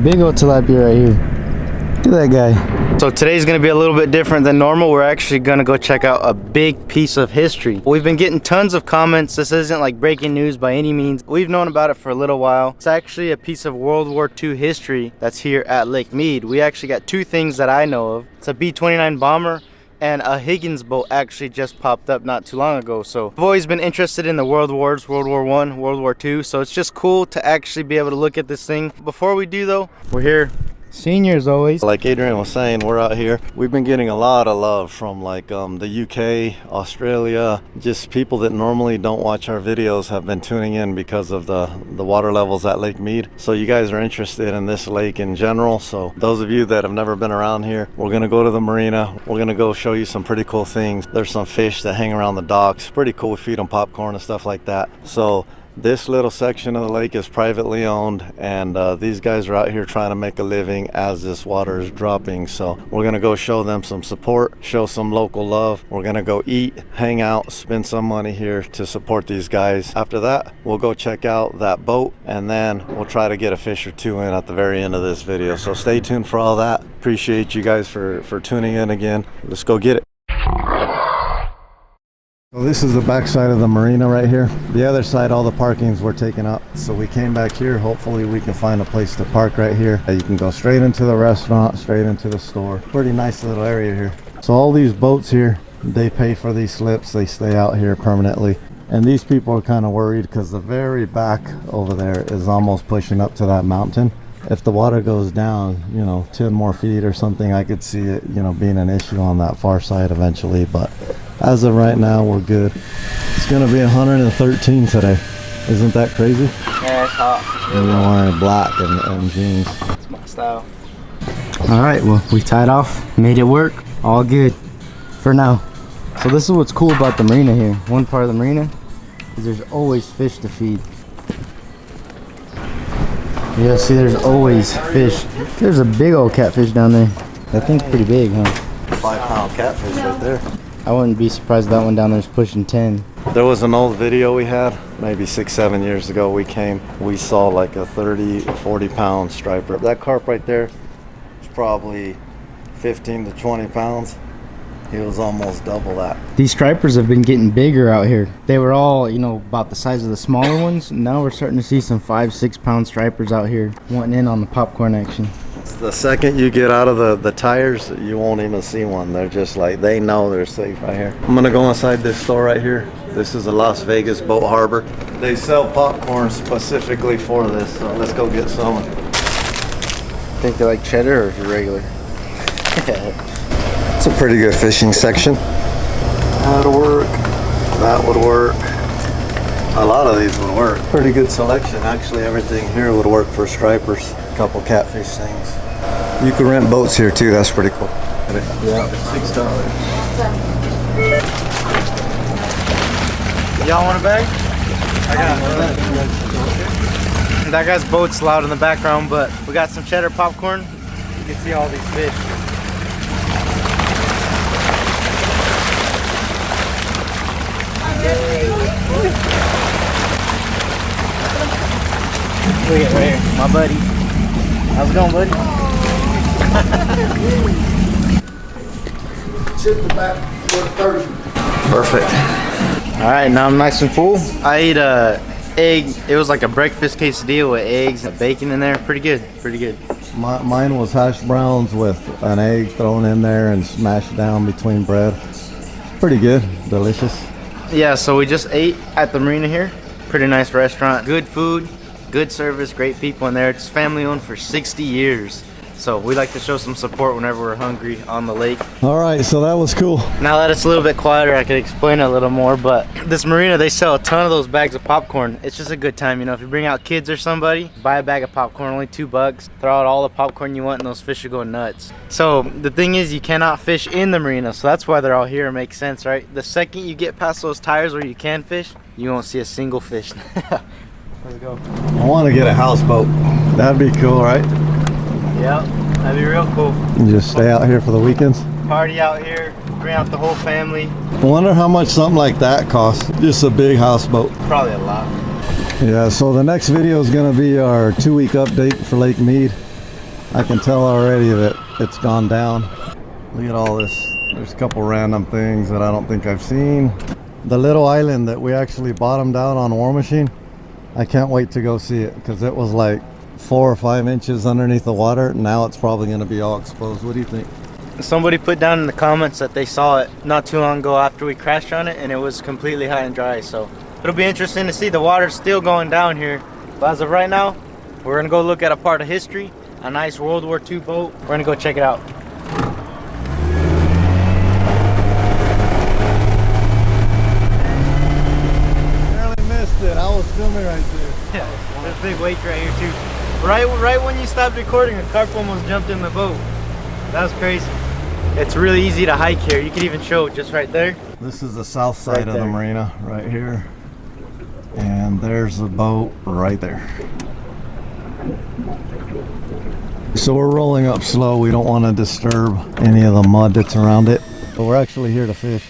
Big old tilapia right here. Look at that guy. So today's gonna be a little bit different than normal. We're actually gonna go check out a big piece of history. We've been getting tons of comments. This isn't like breaking news by any means. We've known about it for a little while. It's actually a piece of World War II history that's here at Lake Mead. We actually got two things that I know of. It's a B-29 bomber and a Higgins boat actually just popped up not too long ago. So I've always been interested in the world wars, World War I, World War II. So it's just cool to actually be able to look at this thing. Before we do though, we're here. Seniors always. Like Adrian was saying, we're out here. We've been getting a lot of love from like the UK, Australia, just people that normally don't watch our videos have been tuning in because of the water levels at Lake Mead. So you guys are interested in this lake in general. So those of you that have never been around here, we're gonna go to the marina. We're gonna go show you some pretty cool things. There's some fish that hang around the docks. Pretty cool. We feed them popcorn and stuff like that. So this little section of the lake is privately owned, and these guys are out here trying to make a living as this water is dropping. So we're gonna go show them some support, show some local love. We're gonna go eat, hang out, spend some money here to support these guys. After that, we'll go check out that boat, and then we'll try to get a fish or two in at the very end of this video. So stay tuned for all that. Appreciate you guys for tuning in again. Let's go get it. So this is the back side of the marina right here. The other side, all the parkings were taken up. So we came back here. Hopefully we can find a place to park right here. You can go straight into the restaurant, straight into the store. Pretty nice little area here. So all these boats here, they pay for these slips. They stay out here permanently. And these people are kind of worried because the very back over there is almost pushing up to that mountain. If the water goes down, you know, 10 more feet or something, I could see it, you know, being an issue on that far side eventually. But as of right now, we're good. It's gonna be 113 today. Isn't that crazy? Yeah, it's hot. And you're wearing black and jeans. It's my style. All right, well, we tied off, made it work. All good for now. So this is what's cool about the marina here. One part of the marina is there's always fish to feed. Yeah, see, there's always fish. There's a big old catfish down there. That thing's pretty big, huh? 5-pound catfish right there. I wouldn't be surprised that one down there is pushing 10. There was an old video we had, maybe 6-7 years ago. We saw like a 30 or 40 pound striper. That carp right there is probably 15 to 20 pounds. He was almost double that. These stripers have been getting bigger out here. They were all, you know, about the size of the smaller ones. Now we're starting to see some 5-6 pound stripers out here wanting in on the popcorn action. The second you get out of the tires, you won't even see one. They're just like, they know they're safe right here. I'm gonna go inside this store right here. This is a Las Vegas boat harbor. They sell popcorn specifically for this, so let's go get some. Think they like cheddar or regular? It's a pretty good fishing section. That'll work. That would work. A lot of these would work. Pretty good selection. Actually, everything here would work for stripers. A couple catfish things. You can rent boats here too. That's pretty cool. Yeah, $6. Y'all want a bag? I got one. That guy's boat's loud in the background, but we got some cheddar popcorn. You can see all these fish. Look at right here, my buddy. How's it going, buddy? Perfect. All right, now I'm nice and full. I ate a egg. It was like a breakfast quesadilla with eggs and bacon in there. Pretty good, pretty good. Mine was hash browns with an egg thrown in there and smashed down between bread. Pretty good, delicious. Yeah, so we just ate at the marina here. Pretty nice restaurant. Good food, good service, great people in there. It's family owned for 60 years. So we like to show some support whenever we're hungry on the lake. All right, so that was cool. Now that it's a little bit quieter, I can explain it a little more, but this marina, they sell a ton of those bags of popcorn. It's just a good time, you know, if you bring out kids or somebody, buy a bag of popcorn, only $2. Throw out all the popcorn you want and those fish will go nuts. So the thing is, you cannot fish in the marina, so that's why they're all here. It makes sense, right? The second you get past those tires where you can fish, you won't see a single fish. Let's go. I want to get a houseboat. That'd be cool, right? Yep, that'd be real cool. You just stay out here for the weekends? Party out here, bring out the whole family. I wonder how much something like that costs. Just a big houseboat. Probably a lot. Yeah, so the next video is going to be our 2-week update for Lake Mead. I can tell already that it's gone down. Look at all this. There's a couple random things that I don't think I've seen. The little island that we actually bottomed out on War Machine, I can't wait to go see it because it was like 4 or 5 inches underneath the water. Now it's probably going to be all exposed. What do you think? Somebody put down in the comments that they saw it not too long ago after we crashed on it, and it was completely high and dry. So it'll be interesting to see. The water's still going down here, but as of right now, we're gonna go look at a part of history, a nice World War II boat. We're gonna go check it out. Barely missed it. I was filming right there. Yeah, there's a big wake right here too. Right when you stopped recording, a carp almost jumped in the boat. That was crazy. It's really easy to hike here. You can even show it just right there. This is the south side of the marina right here. And there's the boat right there. So we're rolling up slow. We don't want to disturb any of the mud that's around it. But we're actually here to fish.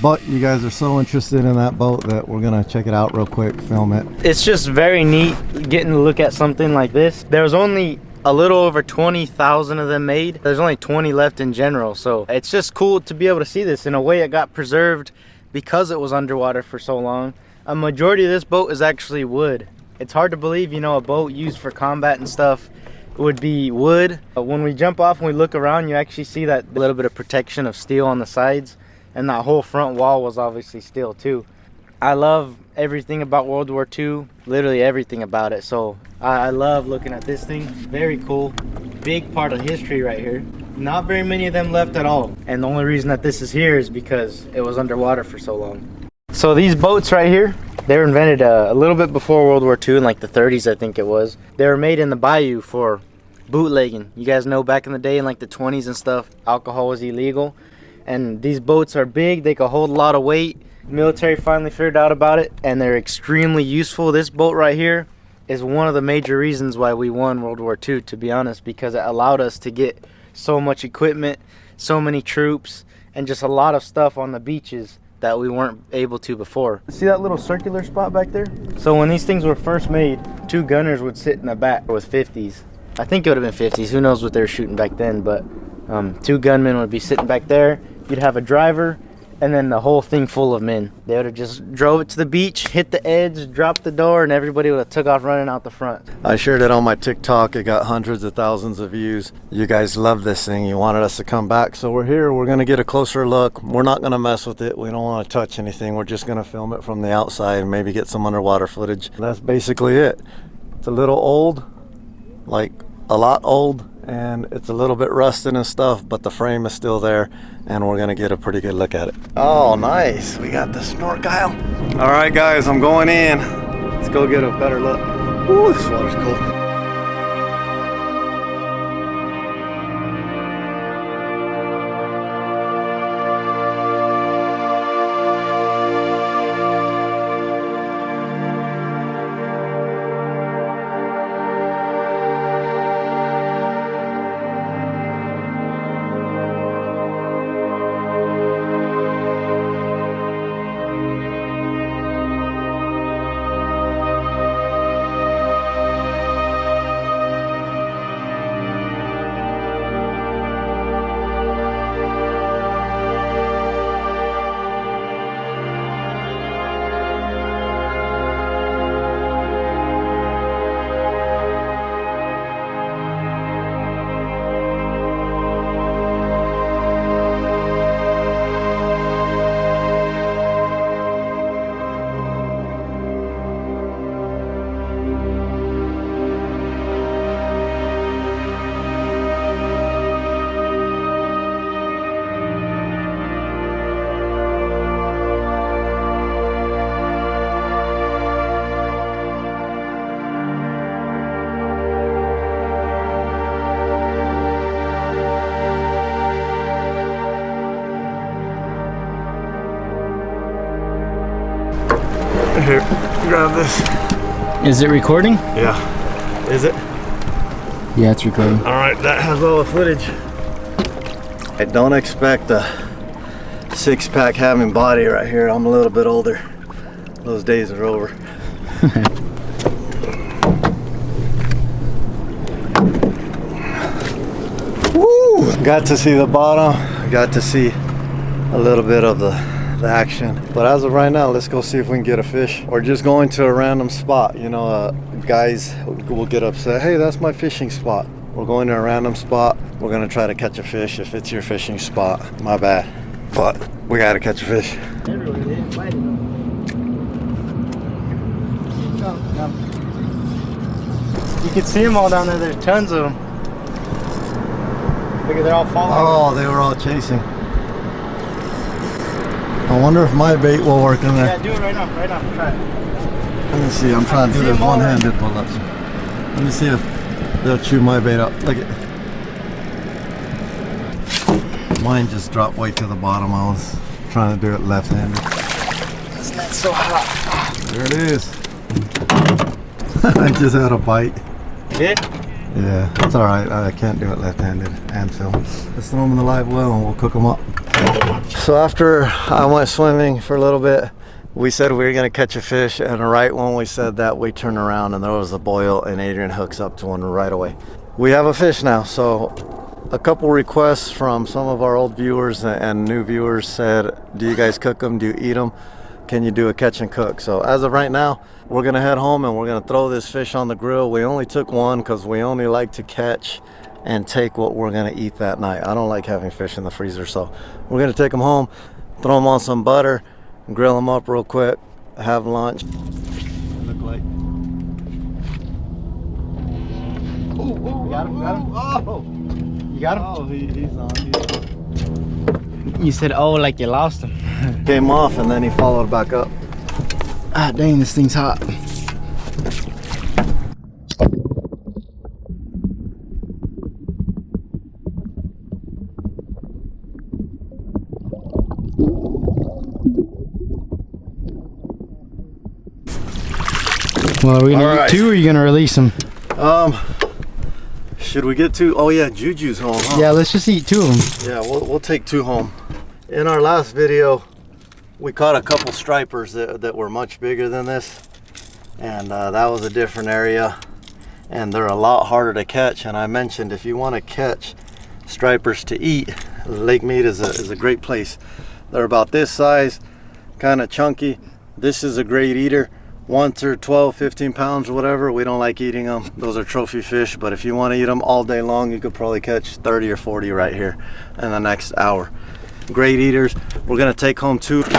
But you guys are so interested in that boat that we're gonna check it out real quick, film it. It's just very neat getting to look at something like this. There was only a little over 20,000 of them made. There's only 20 left in general, so it's just cool to be able to see this. In a way, it got preserved because it was underwater for so long. A majority of this boat is actually wood. It's hard to believe, you know, a boat used for combat and stuff would be wood. When we jump off and we look around, you actually see that little bit of protection of steel on the sides, and that whole front wall was obviously steel too. I love everything about World War II, literally everything about it. So I love looking at this thing. Very cool. Big part of history right here. Not very many of them left at all. And the only reason that this is here is because it was underwater for so long. So these boats right here, they were invented a little bit before World War II, in like the 30s, I think it was. They were made in the bayou for bootlegging. You guys know back in the day, in like the 20s and stuff, alcohol was illegal. And these boats are big. They can hold a lot of weight. Military finally figured out about it, and they're extremely useful. This boat right here is one of the major reasons why we won World War II, to be honest, because it allowed us to get so much equipment, so many troops, and just a lot of stuff on the beaches that we weren't able to before. See that little circular spot back there? So when these things were first made, 2 gunners would sit in the back with 50s. I think it would have been 50s. Who knows what they were shooting back then, but 2 gunmen would be sitting back there. You'd have a driver, and then the whole thing full of men. They would have just drove it to the beach, hit the edge, dropped the door, and everybody would have took off running out the front. I shared it on my TikTok. It got hundreds of thousands of views. You guys love this thing. You wanted us to come back. So we're here. We're going to get a closer look. We're not going to mess with it. We don't want to touch anything. We're just going to film it from the outside and maybe get some underwater footage. That's basically it. It's a little old, like a lot old, and it's a little bit rusted and stuff, but the frame is still there, and we're gonna get a pretty good look at it. Oh, nice. We got the snorkel. All right, guys, I'm going in. Let's go get a better look. Ooh, this water's cold. Here, grab this. Is it recording? Yeah. Is it? Yeah, it's recording. All right, that has all the footage. I don't expect a 6-pack having body right here. I'm a little bit older. Those days are over. Got to see the bottom, got to see a little bit of the action. But as of right now, let's go see if we can get a fish, or just going to a random spot. You know, guys will get upset, hey, that's my fishing spot. We're going to a random spot, we're gonna try to catch a fish. If it's your fishing spot, my bad, but we gotta catch a fish. You can see them all down there. There's tons of them. Look at, they're all falling. Oh, they were all chasing. I wonder if my bait will work in there. Yeah, do it right now. Right now. Try it. Let me see. I'm trying to do this one-handed pull-ups. Let me see if they'll chew my bait up. Look at. Mine just dropped way to the bottom. I was trying to do it left-handed. This net's so hot. There it is. I just had a bite. Did? Yeah, it's all right. I can't do it left-handed and film. Let's throw them in the live well and we'll cook them up. So after I went swimming for a little bit, we said we were gonna catch a fish, and right when we said that, we turned around and there was a boil, and Adrian hooks up to one right away. We have a fish now. So a couple requests from some of our old viewers and new viewers said, do you guys cook them? Do you eat them? Can you do a catch and cook? So as of right now, we're gonna head home and we're gonna throw this fish on the grill. We only took one because we only like to catch and take what we're gonna eat that night. I don't like having fish in the freezer, so we're gonna take them home, throw them on some butter, grill them up real quick, have lunch. Look like. Oh, you got him? Got him? Oh, You got him? oh, he's on. You said, oh, like you lost him. Came off and then he followed back up. Ah, dang, this thing's hot. Well, are we gonna eat two, or are you gonna release them? Should we get two? Oh yeah, Juju's home, huh? Yeah, let's just eat two of them. Yeah, we'll take two home. In our last video, we caught a couple stripers that were much bigger than this, and that was a different area, and they're a lot harder to catch. And I mentioned, if you want to catch stripers to eat, Lake Mead is a great place. They're about this size, kind of chunky. This is a great eater. Once or 12, 15 pounds or whatever. We don't like eating them. Those are trophy fish, but if you want to eat them all day long, you could probably catch 30 or 40 right here in the next hour. Great eaters. We're gonna take home two. All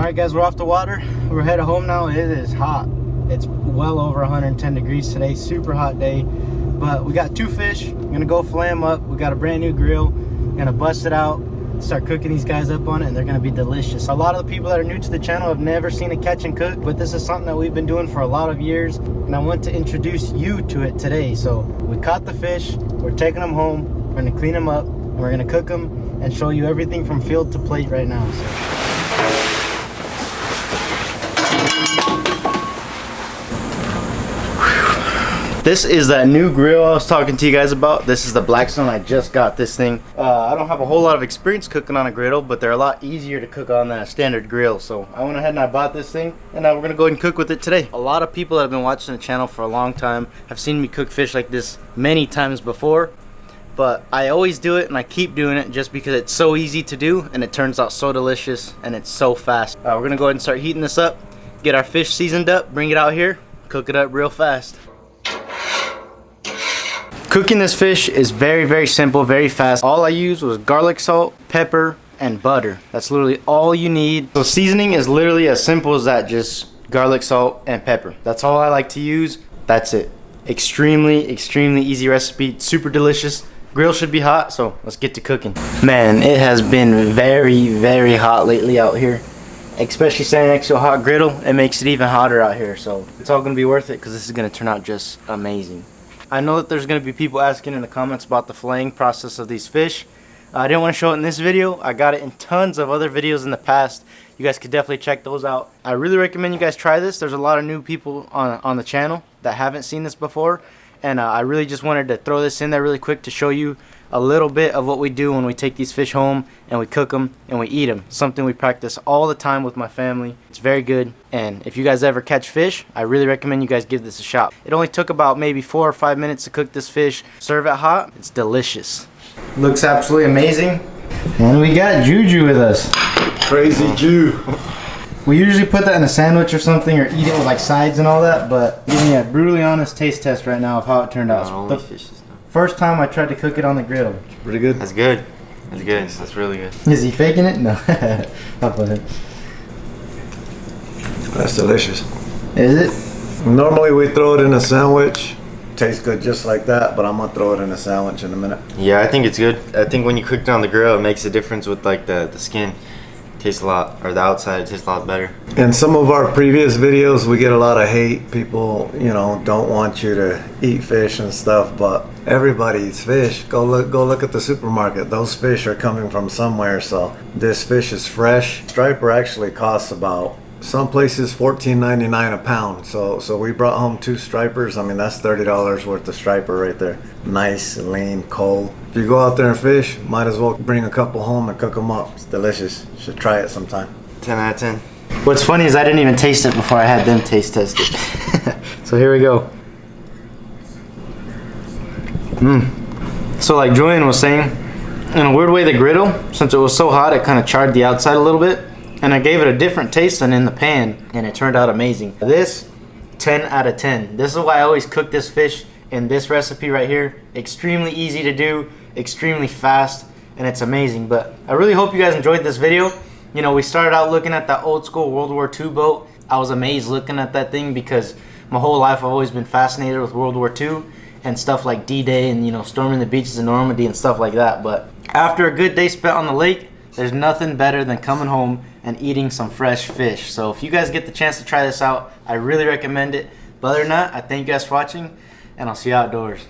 right, guys, we're off the water. We're headed home now. It is hot. It's well over 110 degrees today. Super hot day, but we got two fish. I'm gonna go fillet them up. We got a brand new grill. Gonna bust it out, start cooking these guys up on it, and they're gonna be delicious. A lot of the people that are new to the channel have never seen a catch and cook, but this is something that we've been doing for a lot of years, and I want to introduce you to it today. So we caught the fish, we're taking them home, we're gonna clean them up, and we're gonna cook them and show you everything from field to plate right now. So. This is that new grill I was talking to you guys about. This is the Blackstone. I just got this thing. I don't have a whole lot of experience cooking on a griddle, but they're a lot easier to cook on than a standard grill. So I went ahead and I bought this thing, and we're gonna go ahead and cook with it today. A lot of people that have been watching the channel for a long time have seen me cook fish like this many times before, but I always do it and I keep doing it just because it's so easy to do and it turns out so delicious and it's so fast. We're gonna go ahead and start heating this up, get our fish seasoned up, bring it out here, cook it up real fast. Cooking this fish is very, very simple, very fast. All I used was garlic salt, pepper, and butter. That's literally all you need. So seasoning is literally as simple as that, just garlic, salt, and pepper. That's all I like to use. That's it. Extremely, extremely easy recipe, super delicious. Grill should be hot, so let's get to cooking. Man, it has been very, very hot lately out here. Especially standing next to a hot griddle, it makes it even hotter out here. So it's all gonna be worth it because this is gonna turn out just amazing. I know that there's going to be people asking in the comments about the filleting process of these fish. I didn't want to show it in this video. I got it in tons of other videos in the past. You guys could definitely check those out. I really recommend you guys try this. There's a lot of new people on the channel that haven't seen this before. And I really just wanted to throw this in there really quick to show you a little bit of what we do when we take these fish home and we cook them and we eat them. Something we practice all the time with my family. It's very good, and if you guys ever catch fish, I really recommend you guys give this a shot. It only took about maybe 4 or 5 minutes to cook this fish. Serve it hot. It's delicious. Looks absolutely amazing. And we got Juju with us. Crazy Jew. We usually put that in a sandwich or something, or eat it with like sides and all that, but give me a brutally honest taste test right now of how it turned out. The first time I tried to cook it on the griddle. Pretty good. That's good. That's good. That's really good. Is he faking it? No. I'll put it. That's delicious. Is it? Normally we throw it in a sandwich. Tastes good just like that, but I'm gonna throw it in a sandwich in a minute. Yeah, I think it's good. I think when you cook it on the grill, it makes a difference with like the skin. Tastes a lot, or the outside tastes a lot better. In some of our previous videos, we get a lot of hate. People, you know, don't want you to eat fish and stuff, but everybody eats fish. Go look at the supermarket. Those fish are coming from somewhere, so this fish is fresh. Striper actually costs about, some places $14.99 a pound. So we brought home 2 stripers. I mean, that's $30 worth of striper right there. Nice, lean, cold. If you go out there and fish, might as well bring a couple home and cook them up. It's delicious. You should try it sometime. 10 out of 10. What's funny is I didn't even taste it before I had them taste test it. So here we go. So like Julian was saying, in a weird way, the griddle, since it was so hot, it kind of charred the outside a little bit. And I gave it a different taste than in the pan, and it turned out amazing. This, 10 out of 10. This is why I always cook this fish in this recipe right here. Extremely easy to do, extremely fast, and it's amazing. But I really hope you guys enjoyed this video. You know, we started out looking at that old school World War II boat. I was amazed looking at that thing because my whole life I've always been fascinated with World War II and stuff like D-Day and, you know, storming the beaches of Normandy and stuff like that. But after a good day spent on the lake, there's nothing better than coming home and eating some fresh fish. So if you guys get the chance to try this out, I really recommend it. But other than that, I thank you guys for watching, and I'll see you outdoors.